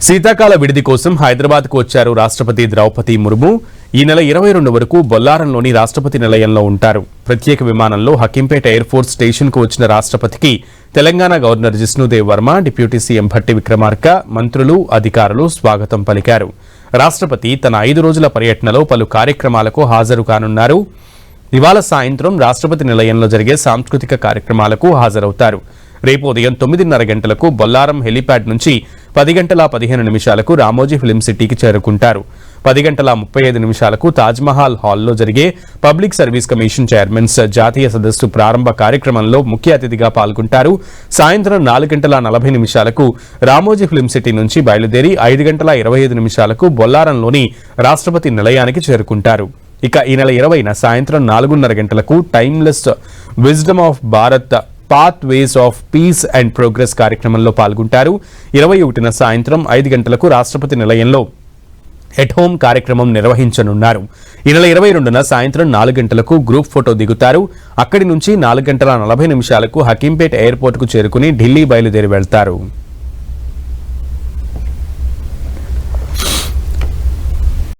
శీతాకాల విడిది కోసం హైదరాబాద్కు వచ్చారు రాష్ట్రపతి ద్రౌపది ముర్ము. ఈ నెల 22 వరకు బొల్లారంలోని రాష్ట్రపతి నిలయంలో ఉంటారు. ప్రత్యేక విమానంలో హకీంపేట ఎయిర్ ఫోర్స్ స్టేషన్కు వచ్చిన రాష్ట్రపతికి Telangana governor Jishnu Dev Varma, deputy CM Bhatti Vikramarka, మంత్రులు, అధికారులు స్వాగతం పలికారు. రాష్ట్రపతి తన 5 రోజుల పర్యటనలో పలు కార్యక్రమాలకు హాజరు కానున్నారు. ఇవాళ సాయంత్రం రాష్ట్రపతి నిలయంలో జరిగే సాంస్కృతిక కార్యక్రమాలకు హాజరవుతారు. రేపు ఉదయం 9:30 గంటలకు బొల్లారం హెలీప్యాడ్ నుంచి 10:15 రామోజీ ఫిలిం సిటీకి చేరుకుంటారు. 10:35 తాజ్మహల్ హాల్లో జరిగే పబ్లిక్ సర్వీస్ కమిషన్ చైర్మన్స్ జాతీయ సదస్సు ప్రారంభ కార్యక్రమంలో ముఖ్య అతిథిగా పాల్గొంటారు. సాయంత్రం 4:40 రామోజీ ఫిలిం సిటీ నుంచి బయలుదేరి 5:25 బొల్లారంలోని రాష్ట్రపతి నిలయానికి చేరుకుంటారు. ఇక ఈ నెల 20న సాయంత్రం 4:30 గంటలకు timeless wisdom of Bharat path ways of piece and progress కార్యక్రమంలో పాల్గొంటారు. 21న సాయంత్రం 5 గంటలకు రాష్ట్రపతి నిలయంలో ఎట్ హోమ్ కార్యక్రమం నిర్వహించనున్నారు. ఈ నెల 22న సాయంత్రం 4 గంటలకు గ్రూప్ ఫోటో దిగుతారు. అక్కడి నుంచి 4:40 హకీంపేట ఎయిర్పోర్టుకు చేరుకుని ఢిల్లీ బయలుదేరి వెళ్తారు.